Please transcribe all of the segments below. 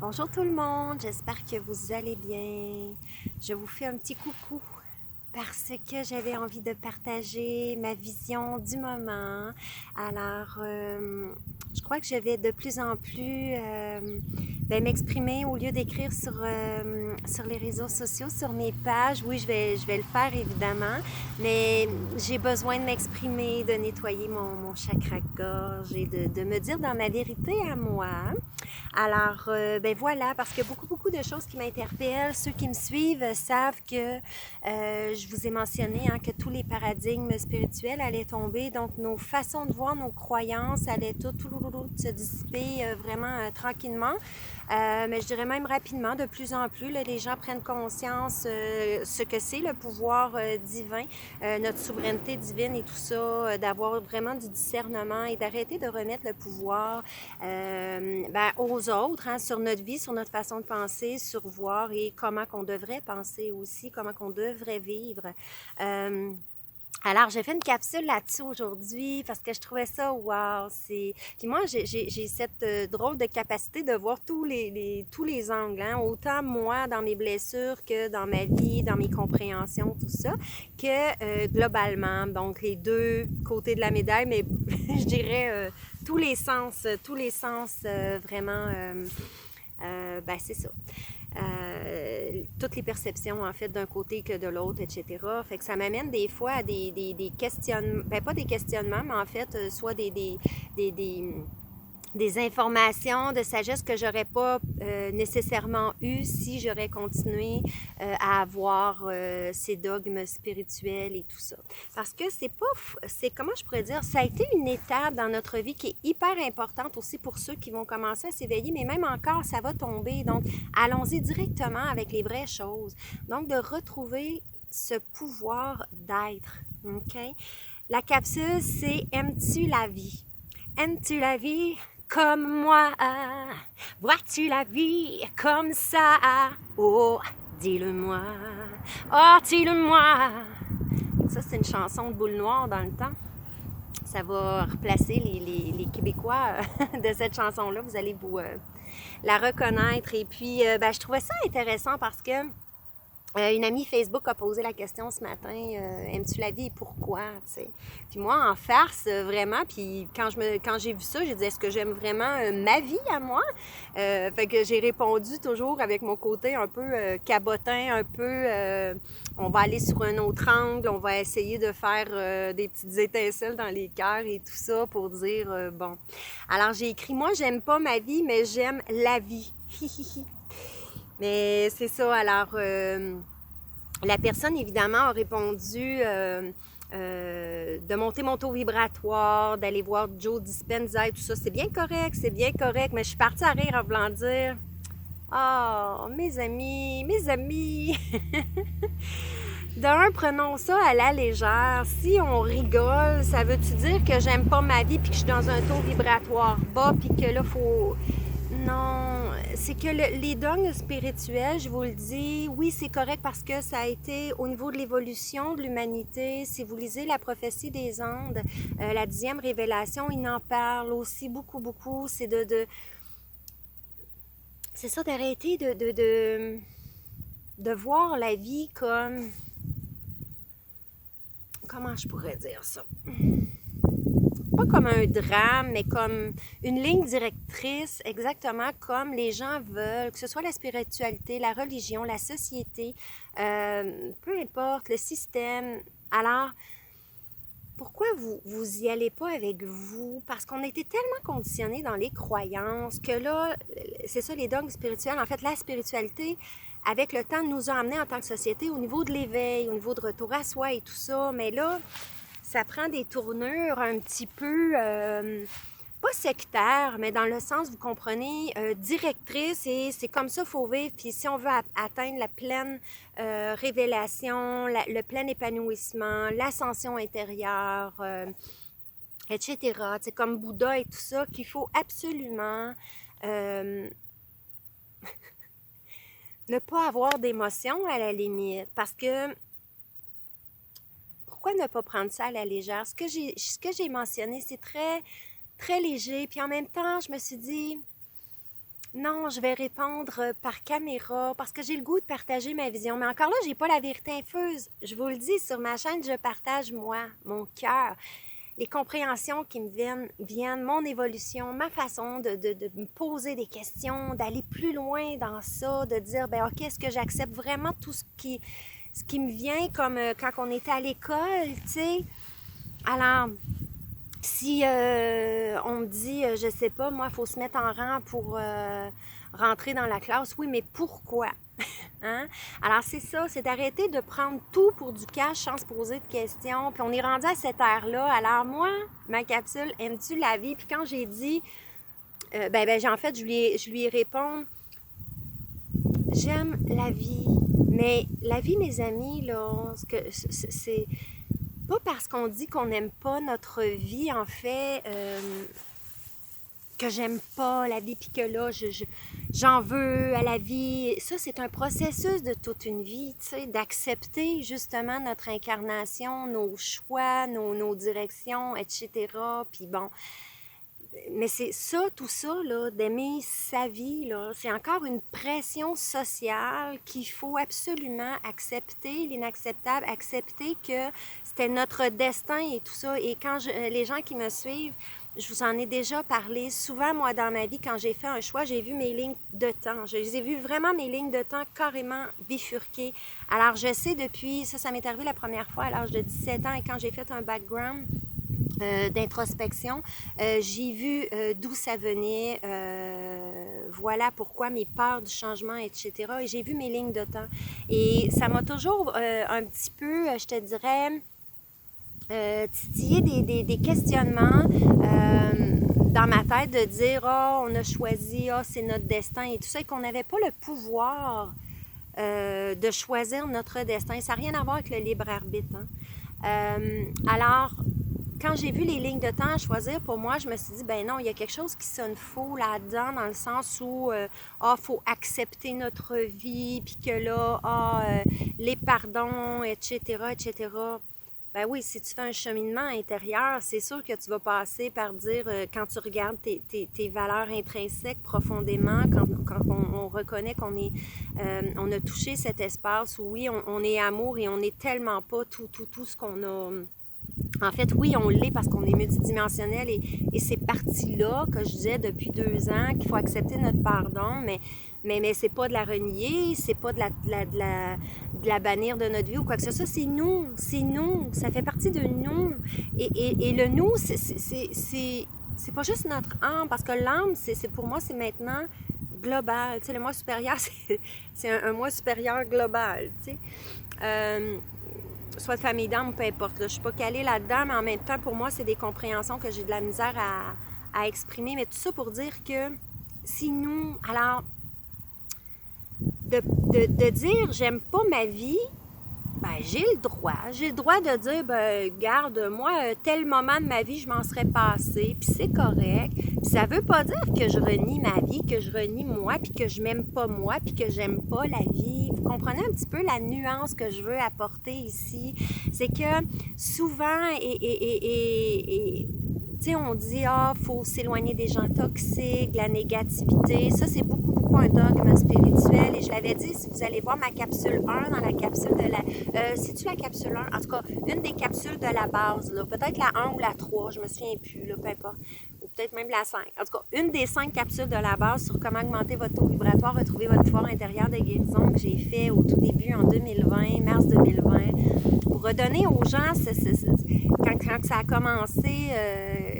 Bonjour tout le monde, j'espère que vous allez bien. Je vous fais un petit coucou parce que j'avais envie de partager ma vision du moment. Alors, je crois que je vais de plus en plus m'exprimer au lieu d'écrire sur les réseaux sociaux, sur mes pages. Oui, je vais le faire évidemment, mais j'ai besoin de m'exprimer, de nettoyer mon chakra-gorge et de me dire dans ma vérité à moi. Alors, ben voilà, parce qu'il y a beaucoup de choses qui m'interpellent. Ceux qui me suivent savent que je vous ai mentionné que tous les paradigmes spirituels allaient tomber. Donc, nos façons de voir, nos croyances allaient tout se dissiper vraiment tranquillement. Mais je dirais même rapidement, de plus en plus, là, les gens prennent conscience ce que c'est le pouvoir divin, notre souveraineté divine et tout ça, d'avoir vraiment du discernement et d'arrêter de remettre le pouvoir aux autres, sur notre vie, sur notre façon de penser, sur voir et comment qu'on devrait penser aussi, comment qu'on devrait vivre. Alors, j'ai fait une capsule là-dessus aujourd'hui parce que je trouvais ça wow. Puis moi, j'ai cette drôle de capacité de voir tous les angles, autant moi dans mes blessures que dans ma vie, dans mes compréhensions, tout ça, que globalement, donc les deux côtés de la médaille, mais je dirais tous les sens vraiment, c'est ça. Toutes les perceptions, en fait, d'un côté que de l'autre, etc. Fait que ça m'amène des fois à des questionnements, pas des questionnements, mais en fait, soit des, des informations de sagesse que j'aurais pas nécessairement eues si j'aurais continué à avoir ces dogmes spirituels et tout ça. Parce que c'est comment je pourrais dire, ça a été une étape dans notre vie qui est hyper importante aussi pour ceux qui vont commencer à s'éveiller, mais même encore, ça va tomber. Donc, allons-y directement avec les vraies choses. Donc, de retrouver ce pouvoir d'être. OK? La capsule, c'est Aimes-tu la vie? Aimes-tu la vie comme moi? Vois-tu la vie comme ça? Oh, dis-le-moi. Oh, dis-le-moi. Ça, c'est une chanson de Boule Noire dans le temps. Ça va replacer les Québécois de cette chanson-là. Vous allez vous la reconnaître. Et puis, je trouvais ça intéressant parce que une amie Facebook a posé la question ce matin, aimes-tu la vie et pourquoi? T'sais? Puis moi, en farce, vraiment, puis quand j'ai vu ça, j'ai dit, est-ce que j'aime vraiment ma vie à moi? Fait que j'ai répondu toujours avec mon côté un peu cabotin, un peu, on va aller sur un autre angle, on va essayer de faire des petites étincelles dans les cœurs et tout ça pour dire, bon. Alors j'ai écrit, moi, j'aime pas ma vie, mais j'aime la vie. Mais c'est ça, alors la personne évidemment a répondu de monter mon taux vibratoire, d'aller voir Joe Dispenza et tout ça. C'est bien correct, mais je suis partie à rire en voulant dire oh, mes amis, d'un, prenons ça à la légère. Si on rigole, ça veut-tu dire que j'aime pas ma vie puis que je suis dans un taux vibratoire bas puis que là, faut... Non, c'est que les dogmes spirituels, je vous le dis, oui, c'est correct parce que ça a été au niveau de l'évolution de l'humanité. Si vous lisez la prophétie des Andes, la 10e révélation, il en parle aussi beaucoup. C'est c'est ça, d'arrêter de voir la vie comme... Comment je pourrais dire ça? Pas comme un drame, mais comme une ligne directrice, exactement comme les gens veulent, que ce soit la spiritualité, la religion, la société, peu importe, le système. Alors, pourquoi vous y allez pas avec vous? Parce qu'on a été tellement conditionnés dans les croyances que là, c'est ça les dogmes spirituels. En fait, la spiritualité, avec le temps, nous a amenés en tant que société au niveau de l'éveil, au niveau de retour à soi et tout ça. Mais là, ça prend des tournures un petit peu, pas sectaires, mais dans le sens, vous comprenez, directrice et c'est comme ça qu'il faut vivre. Puis si on veut atteindre la pleine révélation, le plein épanouissement, l'ascension intérieure, etc., c'est comme Bouddha et tout ça, qu'il faut absolument ne pas avoir d'émotion à la limite. Parce que pourquoi ne pas prendre ça à la légère? Ce que j'ai mentionné, c'est très, très léger. Puis en même temps, je me suis dit, non, je vais répondre par caméra parce que j'ai le goût de partager ma vision. Mais encore là, j'ai pas la vérité infuse. Je vous le dis, sur ma chaîne, je partage moi, mon cœur, les compréhensions qui me viennent, mon évolution, ma façon de me poser des questions, d'aller plus loin dans ça, de dire, ben ok, est-ce que j'accepte vraiment tout ce qui me vient comme quand on était à l'école, tu sais? Alors, si on me dit, je sais pas, moi, il faut se mettre en rang pour rentrer dans la classe, oui, mais pourquoi? Hein? Alors, c'est ça, c'est d'arrêter de prendre tout pour du cash sans se poser de questions. Puis on est rendu à cette ère-là. Alors, moi, ma capsule, aimes-tu la vie? Puis quand j'ai dit, en fait, je lui réponds, j'aime la vie. Mais la vie, mes amis, là, c'est pas parce qu'on dit qu'on n'aime pas notre vie, en fait, que j'aime pas la vie, puis que là, j'en veux à la vie. Ça, c'est un processus de toute une vie, tu sais, d'accepter justement notre incarnation, nos choix, nos directions, etc. Puis bon, mais c'est ça, tout ça, là, d'aimer sa vie, là, c'est encore une pression sociale qu'il faut absolument accepter, l'inacceptable, accepter que c'était notre destin et tout ça. Et quand les gens qui me suivent, je vous en ai déjà parlé. Souvent, moi, dans ma vie, quand j'ai fait un choix, j'ai vu mes lignes de temps. Je les ai vues vraiment, mes lignes de temps, carrément bifurquées. Alors, je sais depuis, ça m'est arrivé la première fois à l'âge de 17 ans, et quand j'ai fait un background d'introspection, j'ai vu d'où ça venait, voilà pourquoi mes peurs du changement, etc. Et j'ai vu mes lignes de temps. Et ça m'a toujours un petit peu, je te dirais, titiller des questionnements dans ma tête de dire « Ah, on a choisi, ah, c'est notre destin » et tout ça, et qu'on n'avait pas le pouvoir de choisir notre destin. Ça n'a rien à voir avec le libre arbitre. Hein? Alors, quand j'ai vu les lignes de temps à choisir, pour moi, je me suis dit, ben non, il y a quelque chose qui sonne faux là-dedans, dans le sens où, faut accepter notre vie, puis que là, les pardons, etc., etc. Ben oui, si tu fais un cheminement intérieur, c'est sûr que tu vas passer par dire, quand tu regardes tes valeurs intrinsèques profondément, quand on reconnaît qu'on est, on a touché cet espace où oui, on est amour et on n'est tellement pas tout ce qu'on a. En fait, oui, on l'est parce qu'on est multidimensionnel et c'est parti-là que je disais depuis 2 ans qu'il faut accepter notre pardon, mais c'est pas de la renier, c'est pas de la bannir de notre vie ou quoi que ce soit. C'est nous, ça fait partie de nous. Et le nous, c'est pas juste notre âme, parce que l'âme, pour moi, c'est maintenant global. Tu sais, le moi supérieur, c'est un moi supérieur global, tu sais. Soit de famille d'âme, peu importe. Là. Je ne suis pas calée là-dedans, mais en même temps, pour moi, c'est des compréhensions que j'ai de la misère à exprimer. Mais tout ça pour dire que si nous, alors, de dire j'aime pas ma vie, ben j'ai le droit. J'ai le droit de dire, ben garde, moi, tel moment de ma vie, je m'en serais passé, puis c'est correct. Puis ça veut pas dire que je renie ma vie, que je renie moi, puis que je m'aime pas moi, puis que j'aime pas la vie. Vous comprenez un petit peu la nuance que je veux apporter ici? C'est que souvent, tu sais, on dit, faut s'éloigner des gens toxiques, de la négativité. Ça, c'est beaucoup un dogme spirituel. Et je l'avais dit, si vous allez voir ma capsule 1 dans la capsule de la... c'est-tu la capsule 1? En tout cas, une des capsules de la base, là. Peut-être la 1 ou la 3, je me souviens plus, là, peu importe. Ou peut-être même la 5. En tout cas, une des 5 capsules de la base sur comment augmenter votre taux vibratoire, retrouver votre pouvoir intérieur de guérison que j'ai fait au tout début en 2020, mars 2020, pour redonner aux gens, quand ça a commencé,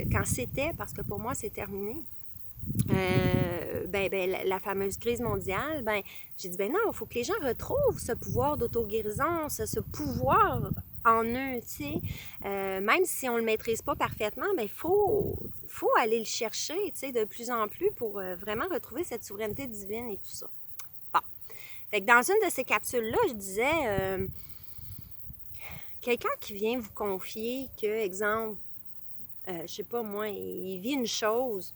quand c'était, parce que pour moi, c'est terminé, la fameuse crise mondiale, j'ai dit, non, il faut que les gens retrouvent ce pouvoir d'auto-guérison, ce pouvoir en eux, tu sais. Même si on ne le maîtrise pas parfaitement, il faut aller le chercher, tu sais, de plus en plus pour vraiment retrouver cette souveraineté divine et tout ça. Bon. Fait que dans une de ces capsules-là, je disais, quelqu'un qui vient vous confier que, exemple, je sais pas moi, il vit une chose,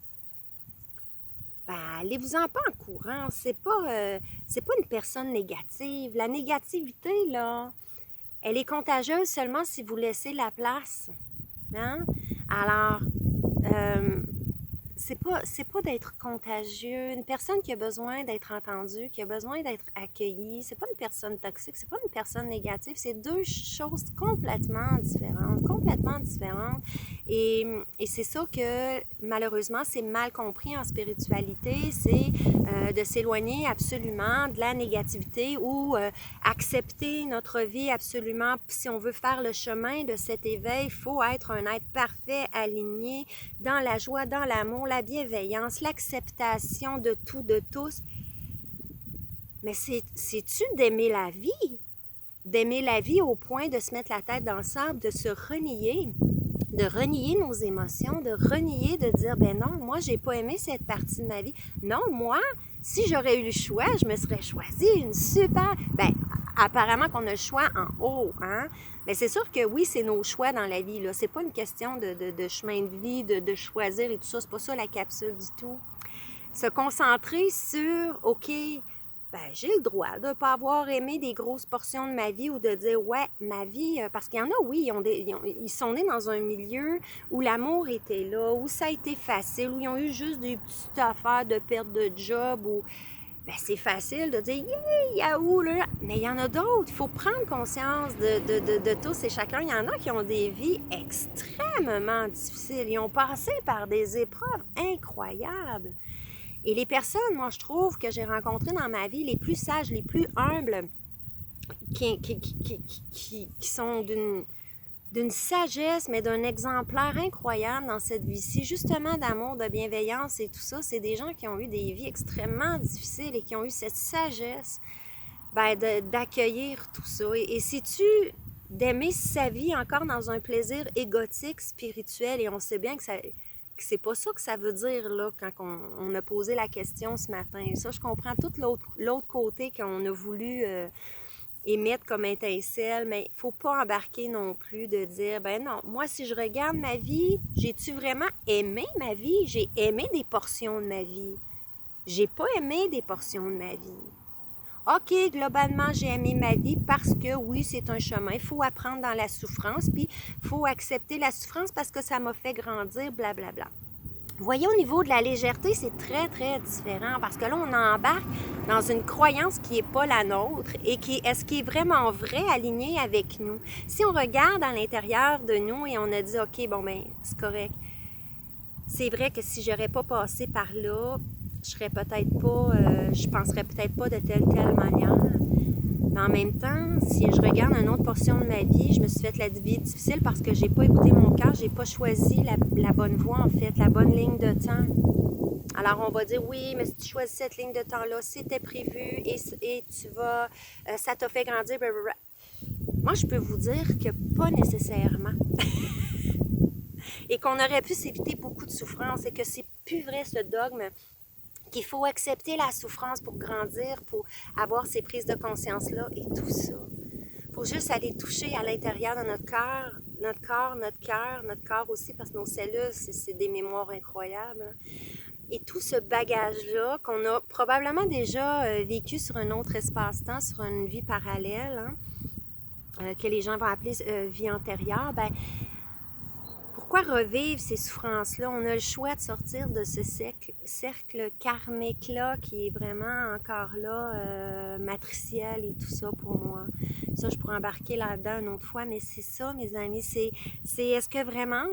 allez-vous-en pas en courant. C'est pas une personne négative. La négativité, là, elle est contagieuse seulement si vous laissez la place. Hein? Alors, c'est pas d'être contagieux. Une personne qui a besoin d'être entendue, qui a besoin d'être accueillie, c'est pas une personne toxique, c'est pas une personne négative. C'est deux choses complètement différentes, complètement différentes. Et c'est ça que, malheureusement, c'est mal compris en spiritualité, c'est de s'éloigner absolument de la négativité ou accepter notre vie absolument. Si on veut faire le chemin de cet éveil, il faut être un être parfait, aligné, dans la joie, dans l'amour, la bienveillance, l'acceptation de tout, de tous. Mais c'est-tu d'aimer la vie? D'aimer la vie au point de se mettre la tête dans le sable, de se renier, de renier nos émotions, de renier, de dire, ben non, moi, j'ai pas aimé cette partie de ma vie. Non, moi, si j'aurais eu le choix, je me serais choisi une super... Ben, apparemment qu'on a le choix en haut, hein? Mais c'est sûr que oui, c'est nos choix dans la vie, là. C'est pas une question de chemin de vie, de choisir et tout ça. C'est pas ça la capsule du tout. Se concentrer sur, OK, ben, j'ai le droit de ne pas avoir aimé des grosses portions de ma vie ou de dire, ouais, ma vie, parce qu'il y en a, oui, ils sont nés dans un milieu où l'amour était là, où ça a été facile, où ils ont eu juste des petites affaires de perte de job, ou ben, c'est facile de dire, yeah, yahoo, là. Mais il y en a d'autres. Il faut prendre conscience de tous et chacun. Il y en a qui ont des vies extrêmement difficiles. Ils ont passé par des épreuves incroyables. Et les personnes, moi, je trouve que j'ai rencontrées dans ma vie, les plus sages, les plus humbles, qui sont d'une sagesse, mais d'un exemplaire incroyable dans cette vie-ci, justement d'amour, de bienveillance et tout ça, c'est des gens qui ont eu des vies extrêmement difficiles et qui ont eu cette sagesse d'accueillir tout ça. Et sais-tu, d'aimer sa vie encore dans un plaisir égotique, spirituel, et on sait bien que c'est pas ça que ça veut dire là, quand on a posé la question ce matin. Ça, je comprends tout l'autre côté qu'on a voulu émettre comme étincelle, mais il faut pas embarquer non plus de dire, ben non, moi, si je regarde ma vie, j'ai-tu vraiment aimé ma vie? J'ai aimé des portions de ma vie. J'ai pas aimé des portions de ma vie. OK, globalement, j'ai aimé ma vie parce que oui, c'est un chemin. Il faut apprendre dans la souffrance, puis il faut accepter la souffrance parce que ça m'a fait grandir, blablabla. Vous voyez, au niveau de la légèreté, c'est très, très différent parce que là, on embarque dans une croyance qui n'est pas la nôtre et est-ce qui est vraiment vrai, aligné avec nous. Si on regarde à l'intérieur de nous et on a dit, OK, bon, ben c'est correct. C'est vrai que si j'aurais pas passé par là, je serais peut-être pas, je penserais peut-être pas de telle manière. Mais en même temps, si je regarde une autre portion de ma vie, je me suis fait la vie difficile parce que j'ai pas écouté mon cœur, j'ai pas choisi la bonne voie en fait, la bonne ligne de temps. Alors on va dire oui, mais si tu choisis cette ligne de temps-là, c'était prévu et tu vas, ça t'a fait grandir, blablabla. Moi, je peux vous dire que pas nécessairement. Et qu'on aurait pu s'éviter beaucoup de souffrance et que c'est plus vrai ce dogme qu'il faut accepter la souffrance pour grandir, pour avoir ces prises de conscience-là et tout ça. Il faut juste aller toucher à l'intérieur de notre cœur, notre corps aussi, parce que nos cellules, c'est des mémoires incroyables. Et tout ce bagage-là qu'on a probablement déjà vécu sur un autre espace-temps, sur une vie parallèle, que les gens vont appeler vie antérieure, ben, pourquoi revivre ces souffrances-là? On a le choix de sortir de ce cercle karmique-là qui est vraiment encore là, matriciel et tout ça pour moi. Ça, je pourrais embarquer là-dedans une autre fois, mais c'est ça, mes amis, c'est est-ce que vraiment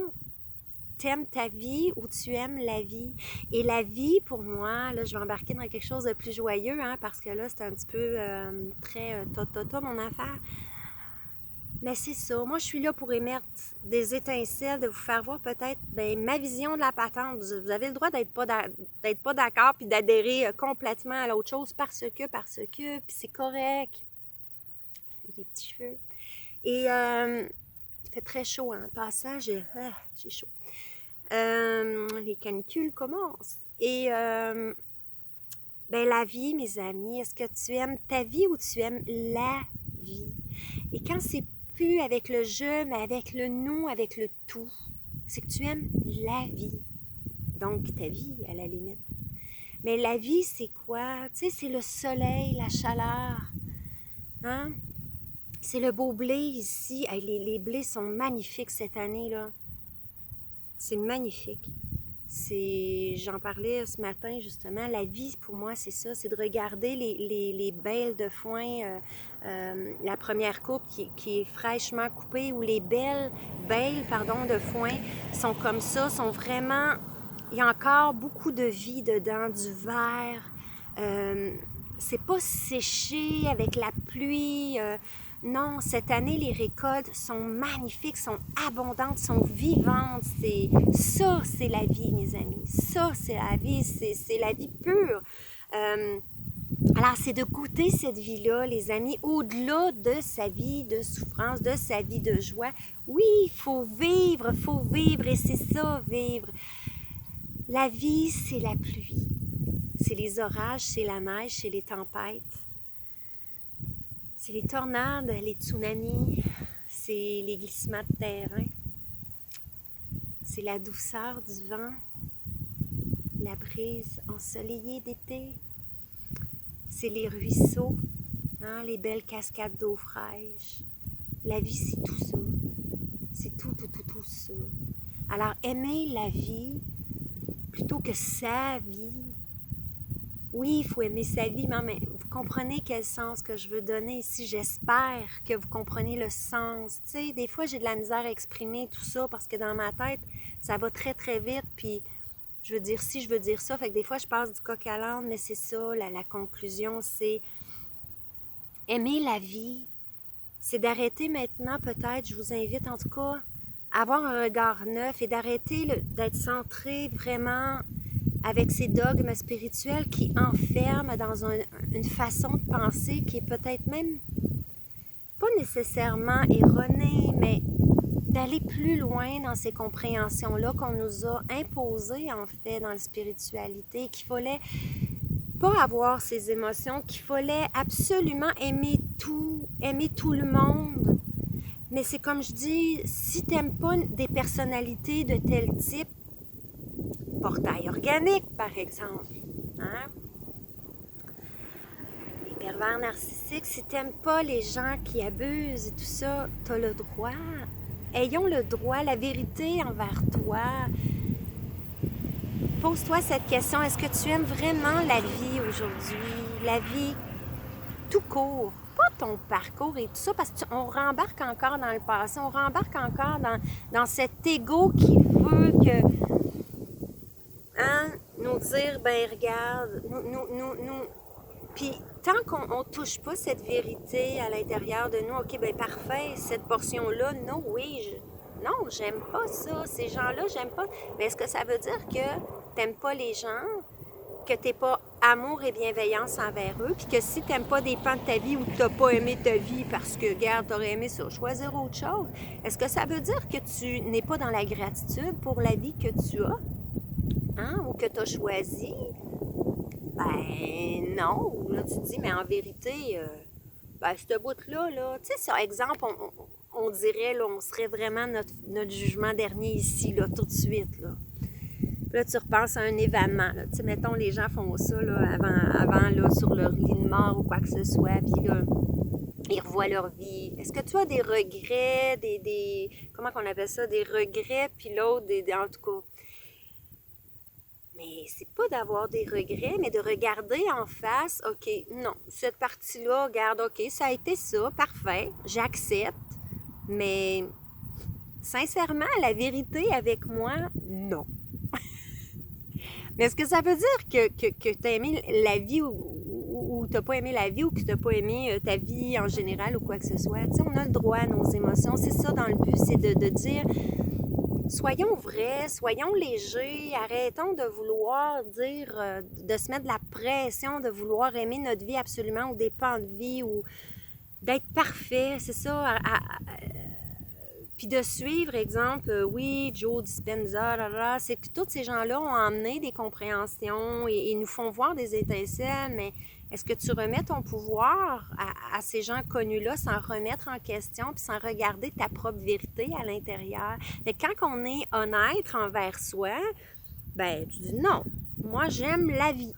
t'aimes ta vie ou tu aimes la vie? Et la vie, pour moi, là, je vais embarquer dans quelque chose de plus joyeux, hein, parce que là, c'est un petit peu très mon affaire. Mais c'est ça. Moi, je suis là pour émettre des étincelles, de vous faire voir peut-être ma vision de la patente. Vous avez le droit d'être pas d'accord puis d'adhérer complètement à l'autre chose parce que, puis c'est correct. J'ai des petits cheveux. Et il fait très chaud en passant. J'ai chaud. Les canicules commencent. Et la vie, mes amis, est-ce que tu aimes ta vie ou tu aimes la vie? Et quand c'est plus avec le je, mais avec le nous, avec le tout, c'est que tu aimes la vie. Donc, ta vie, à la limite. Mais la vie, c'est quoi? Tu sais, c'est le soleil, la chaleur. Hein? C'est le beau blé ici. Hey, les blés sont magnifiques cette année, là. C'est magnifique. J'en parlais ce matin justement, la vie pour moi c'est ça, c'est de regarder les baies de foin, la première coupe qui est fraîchement coupée ou les baies de foin sont comme ça, sont vraiment, il y a encore beaucoup de vie dedans, du vert, c'est pas séché avec la pluie, non, cette année, les récoltes sont magnifiques, sont abondantes, sont vivantes. C'est la vie, mes amis. Ça, c'est la vie, c'est la vie pure. Alors, c'est de goûter cette vie-là, les amis, au-delà de sa vie de souffrance, de sa vie de joie. Oui, il faut vivre, et c'est ça, vivre. La vie, c'est la pluie. C'est les orages, c'est la neige, c'est les tempêtes. C'est les tornades, les tsunamis, c'est les glissements de terrain, c'est la douceur du vent, la brise ensoleillée d'été, c'est les ruisseaux, hein, les belles cascades d'eau fraîche. La vie, c'est tout ça. C'est tout ça. Alors, aimer la vie plutôt que sa vie. Oui, il faut aimer sa vie, mais vous comprenez quel sens que je veux donner ici. J'espère que vous comprenez le sens. Tu sais, des fois, j'ai de la misère à exprimer tout ça parce que dans ma tête, ça va très, très vite. Puis, je veux dire ci, je veux dire ça. Fait que des fois, je passe du coq à l'âne, mais c'est ça, la conclusion, c'est aimer la vie. C'est d'arrêter maintenant, peut-être, je vous invite en tout cas, à avoir un regard neuf et d'arrêter d'être centré vraiment avec ces dogmes spirituels qui enferment dans une façon de penser qui est peut-être même pas nécessairement erronée, mais d'aller plus loin dans ces compréhensions-là qu'on nous a imposées en fait dans la spiritualité, qu'il fallait pas avoir ces émotions, qu'il fallait absolument aimer tout le monde. Mais c'est comme je dis, si tu n'aimes pas des personnalités de tel type, portail organique, par exemple. Hein? Les pervers narcissiques, si tu n'aimes pas les gens qui abusent et tout ça, tu as le droit. Ayons le droit, la vérité envers toi. Pose-toi cette question, est-ce que tu aimes vraiment la vie aujourd'hui? La vie tout court, pas ton parcours et tout ça, parce qu'on rembarque encore dans le passé, on rembarque encore dans cet ego qui veut que hein, nous dire, ben regarde, puis tant qu'on ne touche pas cette vérité à l'intérieur de nous, ok, ben parfait, cette portion-là, non, oui, non, j'aime pas ça, ces gens-là, j'aime pas. Mais est-ce que ça veut dire que t'aimes pas les gens, que t'es pas amour et bienveillance envers eux, puis que si t'aimes pas des pans de ta vie ou que t'as pas aimé ta vie parce que, regarde, t'aurais aimé ça, choisir autre chose, est-ce que ça veut dire que tu n'es pas dans la gratitude pour la vie que tu as? Hein, ou que tu as choisi, ben non. Là, tu te dis, mais en vérité, ben, ce bout-là, là, tu sais, par exemple, on dirait, là, on serait vraiment notre jugement dernier ici, là, tout de suite, là. Puis là, tu repenses à un événement, là. Tu sais, mettons, les gens font ça, là, avant là, sur leur lit de mort ou quoi que ce soit, puis là, ils revoient leur vie. Est-ce que tu as des regrets, comment qu'on appelle ça, des regrets, puis l'autre, en tout cas... Mais c'est pas d'avoir des regrets, mais de regarder en face, OK, non, cette partie-là, regarde, OK, ça a été ça, parfait, j'accepte, mais sincèrement, la vérité avec moi, non. Mais est-ce que ça veut dire que tu as aimé la vie ou tu n'as pas aimé la vie ou que tu n'as pas aimé ta vie en général ou quoi que ce soit? Tu sais, on a le droit à nos émotions, c'est ça dans le but, c'est de dire... Soyons vrais, soyons légers, arrêtons de vouloir dire, de se mettre de la pression, de vouloir aimer notre vie absolument ou des pans de vie ou d'être parfait, c'est ça. Puis de suivre, exemple, oui, Joe Dispenza, c'est que tous ces gens-là ont emmené des compréhensions et nous font voir des étincelles, mais est-ce que tu remets ton pouvoir à ces gens connus-là sans remettre en question puis sans regarder ta propre vérité à l'intérieur? Fait que quand on est honnête envers soi, ben tu dis non, moi j'aime la vie.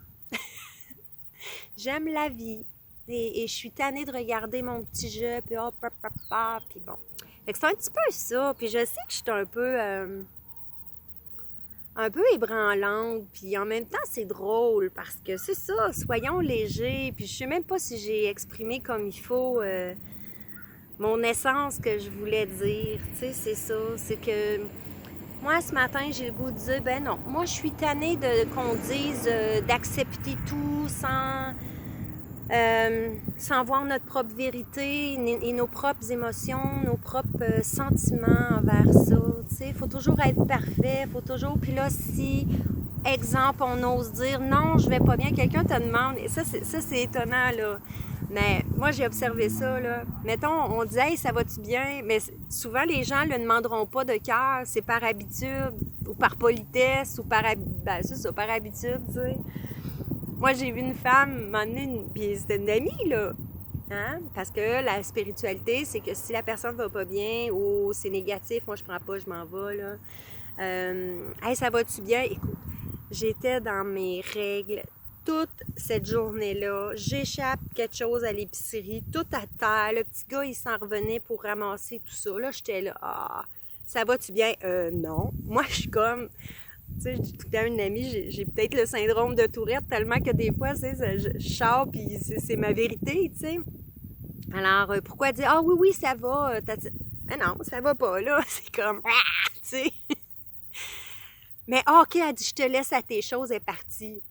J'aime la vie. Et je suis tannée de regarder mon petit jeu, puis hop, puis bon. Fait que c'est un petit peu ça. Puis je sais que je suis un peu... un peu ébranlante, puis en même temps, c'est drôle, parce que c'est ça, soyons légers, puis je sais même pas si j'ai exprimé comme il faut mon essence que je voulais dire, tu sais, c'est ça, c'est que moi, ce matin, j'ai le goût de dire, ben non, moi, je suis tannée qu'on dise d'accepter tout sans voir notre propre vérité et nos propres émotions, nos propres sentiments envers ça. Il faut toujours être parfait, faut toujours... Puis là, si, exemple, on ose dire non, je vais pas bien, quelqu'un te demande, et ça, c'est étonnant, là. Mais moi, j'ai observé ça, là. Mettons, on dit « Hey, ça va-tu bien? » Mais souvent, les gens ne le demanderont pas de cœur. C'est par habitude, ou par politesse, ou par... Ben, c'est ça, par habitude, tu sais. Moi, j'ai vu une femme, puis c'était une amie, là. Hein? Parce que la spiritualité, c'est que si la personne va pas bien ou c'est négatif, moi, je prends pas, je m'en vais, là. Hey, ça va-tu bien? Écoute, j'étais dans mes règles toute cette journée-là. J'échappe quelque chose à l'épicerie, tout à terre. Le petit gars, il s'en revenait pour ramasser tout ça. Là, j'étais là, ah, ça va-tu bien? Non. Moi, je suis comme... Tu sais, je dis tout le temps à une amie, j'ai peut-être le syndrome de Tourette tellement que des fois, tu sais, je chare puis c'est ma vérité, tu sais. Alors, pourquoi dire « Ah oui, oui, ça va, mais non, ça va pas, là. C'est comme « Ah! » Tu sais. Mais OK, elle dit « Je te laisse à tes choses, elle est partie. »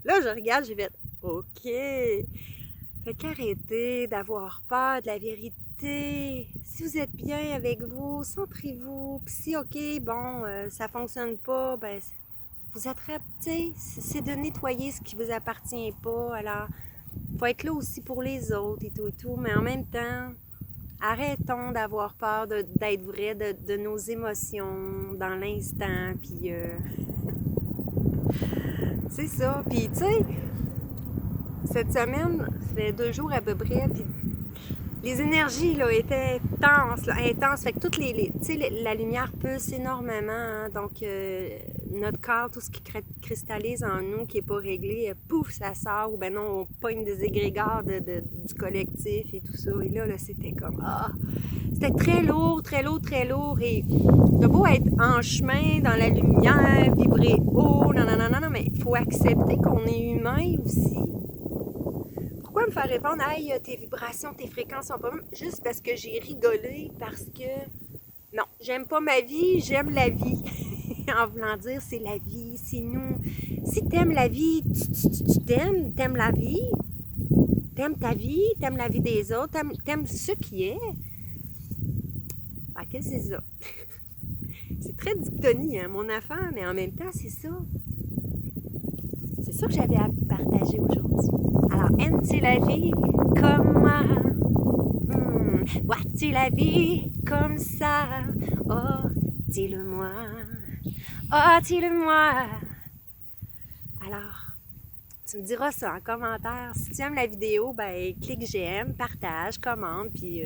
Là, je regarde, j'ai fait « OK. » Fait qu'arrêtez d'avoir peur de la vérité. Si vous êtes bien avec vous, centrez-vous. Puis si, OK, bon, ça fonctionne pas, ben vous attrapez, c'est de nettoyer ce qui vous appartient pas. Alors, faut être là aussi pour les autres et tout, mais en même temps, arrêtons d'avoir peur d'être vrai de nos émotions dans l'instant, puis c'est ça. Puis, tu sais, cette semaine, ça fait 2 jours à peu près, puis les énergies là, étaient intenses. Fait que toutes tu sais, la lumière pulse énormément. Hein, donc, notre corps, tout ce qui cristallise en nous, qui n'est pas réglé, pouf, ça sort. Ou ben non, on pogne des égrégores du collectif et tout ça. Et là c'était comme, c'était très lourd, très lourd, très lourd. Et de beau être en chemin, dans la lumière, vibrer haut, non, mais il faut accepter qu'on est humain aussi. Pourquoi me faire répondre « Hey, tes vibrations, tes fréquences sont pas bonnes » juste parce que j'ai rigolé, parce que non, j'aime pas ma vie, j'aime la vie. En voulant dire c'est la vie, c'est nous. Si t'aimes la vie, tu t'aimes la vie, t'aimes ta vie, t'aimes la vie des autres, t'aimes ce qui est. Fait que c'est ça. C'est très dictonie, hein, mon affaire, mais en même temps, c'est ça. C'est ça que j'avais à partager aujourd'hui. Alors, aimes-tu la vie comme moi? Vois-tu la vie comme ça? Oh, dis-le-moi. Oh, dis-le-moi. Alors, tu me diras ça en commentaire. Si tu aimes la vidéo, ben clique j'aime, partage, commente, puis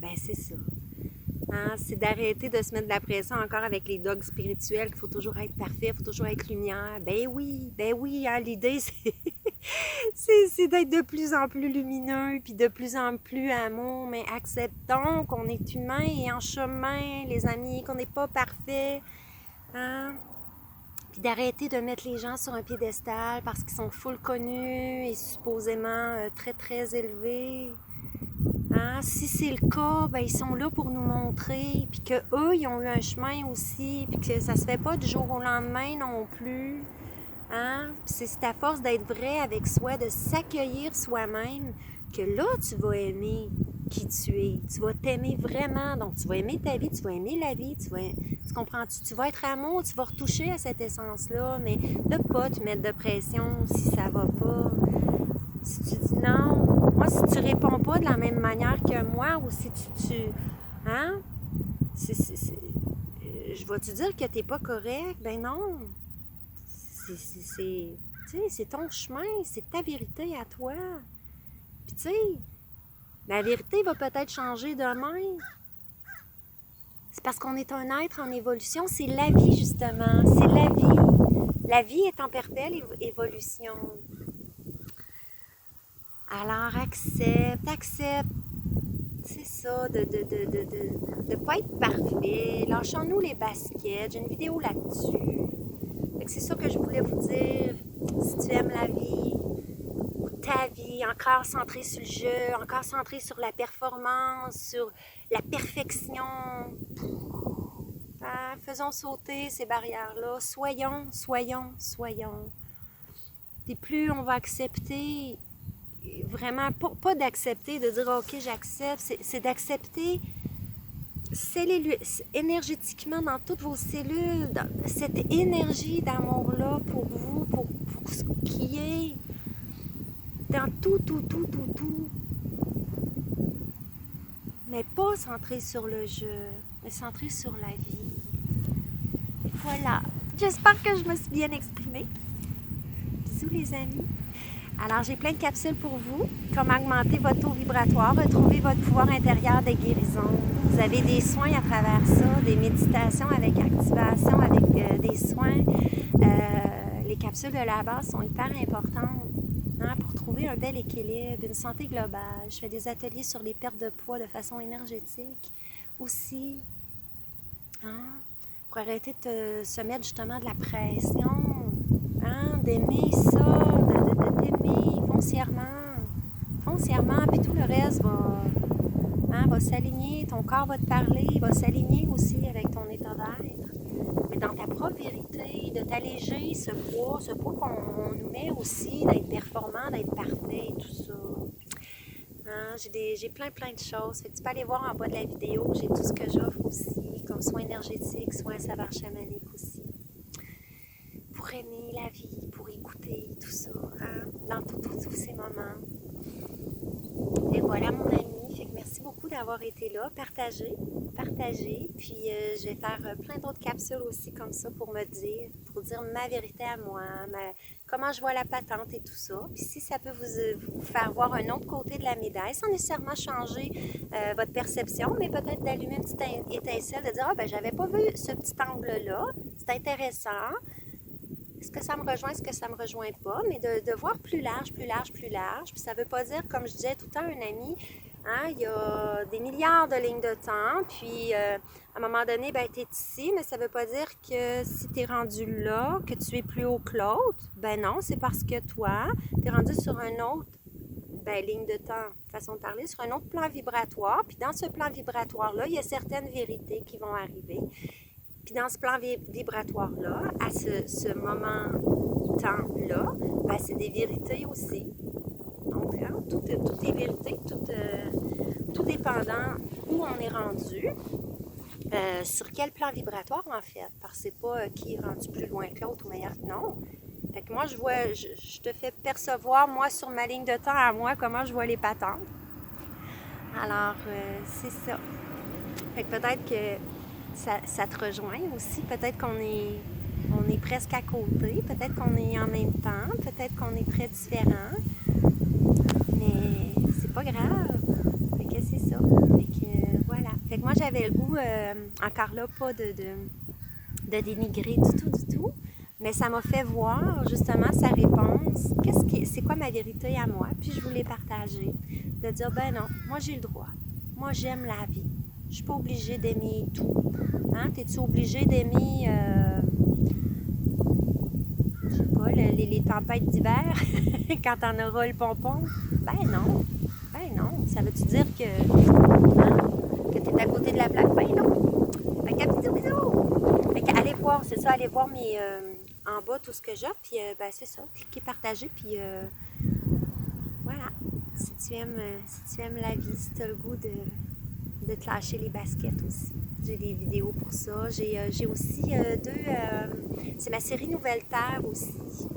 ben c'est ça. Hein, c'est d'arrêter de se mettre de la pression encore avec les dogs spirituels qu'il faut toujours être parfait, il faut toujours être lumière. Ben oui, hein, l'idée c'est d'être de plus en plus lumineux, puis de plus en plus amour, mais acceptons qu'on est humain et en chemin, les amis, qu'on n'est pas parfait. Hein? Puis d'arrêter de mettre les gens sur un piédestal parce qu'ils sont full connus et supposément très très élevés. Hein? Si c'est le cas, ben ils sont là pour nous montrer, puis qu'eux, ils ont eu un chemin aussi, puis que ça se fait pas du jour au lendemain non plus. Hein? Puis c'est à force d'être vrai avec soi, de s'accueillir soi-même, que là, tu vas aimer qui tu es. Tu vas t'aimer vraiment. Donc, tu vas aimer ta vie, tu vas aimer la vie, tu comprends-tu? Tu vas être amour, tu vas retoucher à cette essence-là, mais de pas te mettre de pression si ça va pas. Si tu dis non, moi, si tu réponds pas de la même manière que moi, ou si tu hein? Je vais te dire que t'es pas correct? Ben non. C'est ton chemin, c'est ta vérité à toi. Puis tu sais, la vérité va peut-être changer demain. C'est parce qu'on est un être en évolution. C'est la vie, justement. C'est la vie. La vie est en perpétuelle évolution. Alors, accepte. C'est ça, de pas être parfait. Lâchons-nous les baskets. J'ai une vidéo là-dessus. C'est ça que je voulais vous dire. Si tu aimes la vie, ou ta vie, encore centrée sur le jeu, encore centrée sur la performance, sur la perfection, hein, faisons sauter ces barrières-là. Soyons. Et plus on va accepter, vraiment, pas d'accepter, de dire ok, j'accepte, c'est d'accepter énergétiquement dans toutes vos cellules, cette énergie d'amour-là pour vous, pour ce qui est dans tout. Mais pas centré sur le jeu, mais centré sur la vie. Voilà. J'espère que je me suis bien exprimée. Bisous les amis. Alors, j'ai plein de capsules pour vous. Comment augmenter votre taux vibratoire, retrouver votre pouvoir intérieur de guérison. Vous avez des soins à travers ça, des méditations avec activation, avec des soins. Les capsules de la base sont hyper importantes, hein, pour trouver un bel équilibre, une santé globale. Je fais des ateliers sur les pertes de poids de façon énergétique aussi, hein, pour arrêter de se mettre justement de la pression, hein, d'aimer ça, d'aimer foncièrement, puis tout le reste va s'aligner, ton corps va te parler, il va s'aligner aussi avec ton état d'être. Mais dans ta propre vérité, de t'alléger ce poids qu'on nous met aussi, d'être performant, d'être parfait et tout ça. Hein, j'ai plein de choses. Fait que tu peux aller voir en bas de la vidéo, j'ai tout ce que j'offre aussi, comme soins énergétiques, soins saveurs chamaniques aussi. Pour aimer la vie, pour écouter tout ça, hein, dans tous ces moments. Et voilà mon ami. Fait que merci beaucoup d'avoir été là, partagez. Puis je vais faire plein d'autres capsules aussi comme ça pour dire ma vérité à moi, comment je vois la patente et tout ça. Puis si ça peut vous faire voir un autre côté de la médaille, sans nécessairement changer votre perception, mais peut-être d'allumer une petite étincelle, de dire ah ben j'avais pas vu ce petit angle-là, c'est intéressant. Est-ce que ça me rejoint, est-ce que ça me rejoint pas? Mais de voir plus large. Puis ça veut pas dire, comme je disais tout le temps à un ami, hein, il y a des milliards de lignes de temps, puis à un moment donné, ben, tu es ici, mais ça veut pas dire que si tu es rendu là, que tu es plus haut que l'autre. Ben non, c'est parce que toi, tu es rendu sur un autre ligne de temps, façon de parler, sur un autre plan vibratoire. Puis dans ce plan vibratoire-là, il y a certaines vérités qui vont arriver. Puis dans ce plan vibratoire-là, à ce moment-temps-là, ben, c'est des vérités aussi. Donc, hein, tout est vérité, tout dépendant où on est rendu, sur quel plan vibratoire en fait. Parce que c'est pas qui est rendu plus loin que l'autre ou meilleur que non. Fait que moi, je te fais percevoir, moi, sur ma ligne de temps à moi, comment je vois les patentes. Alors, c'est ça. Fait que peut-être que ça te rejoint aussi. Peut-être qu'on est presque à côté. Peut-être qu'on est en même temps. Peut-être qu'on est très différents. Mais c'est pas grave. Fait que c'est ça. Fait que voilà. Fait que moi, j'avais le goût, encore là, pas de dénigrer du tout. Mais ça m'a fait voir, justement, sa réponse. C'est quoi ma vérité à moi? Puis je voulais partager. De dire, ben non, moi j'ai le droit. Moi, j'aime la vie. Je suis pas obligée d'aimer tout. Hein? T'es-tu obligée d'aimer, je sais pas, les tempêtes d'hiver quand t'en auras le pompon? Ben non. Ça veut-tu dire que t'es à côté de la plaque? Ben non. Fait que bisous. Fait qu'allez voir, c'est ça, allez voir mes, en bas tout ce que j'offre, puis ben c'est ça, cliquez partager, puis voilà. Si tu aimes la vie, si tu as le goût de te lâcher les baskets aussi. J'ai des vidéos pour ça. J'ai aussi c'est ma série Nouvelle Terre aussi.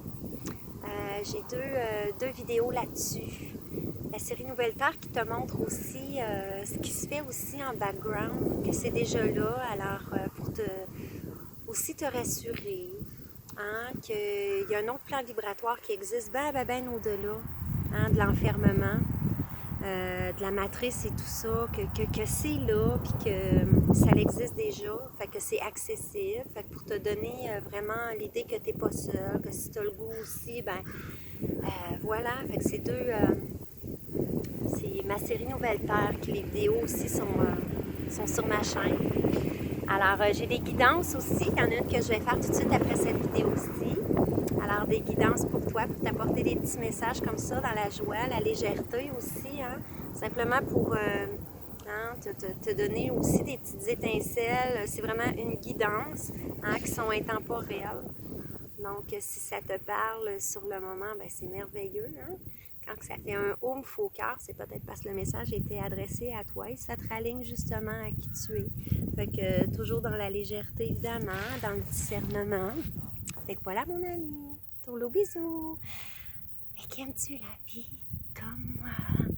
J'ai deux vidéos là-dessus. La série Nouvelle Terre qui te montre aussi ce qui se fait aussi en background, que c'est déjà là, alors pour aussi te rassurer, hein, qu'il y a un autre plan vibratoire qui existe ben au-delà, hein, de l'enfermement. De la matrice et tout ça, que c'est là, puis que ça existe déjà, fait que c'est accessible, fait que pour te donner vraiment l'idée que tu n'es pas seul, que si tu as le goût aussi, ben voilà, fait que c'est c'est ma série Nouvelle Terre, que les vidéos aussi sont sur ma chaîne. Alors, j'ai des guidances aussi. Il y en a une que je vais faire tout de suite après cette vidéo-ci. Alors, des guidances pour toi, pour t'apporter des petits messages comme ça dans la joie, la légèreté aussi, hein? Simplement pour te donner aussi des petites étincelles. C'est vraiment une guidance qui sont intemporelles. Donc, si ça te parle sur le moment, ben, c'est merveilleux. Hein? Quand ça fait un oomph au cœur, c'est peut-être parce que le message était adressé à toi et ça te raligne justement à qui tu es. Fait que toujours dans la légèreté, évidemment, dans le discernement. Fait que voilà, mon ami. Tourlou, bisous. Fait qu'aimes-tu la vie comme moi?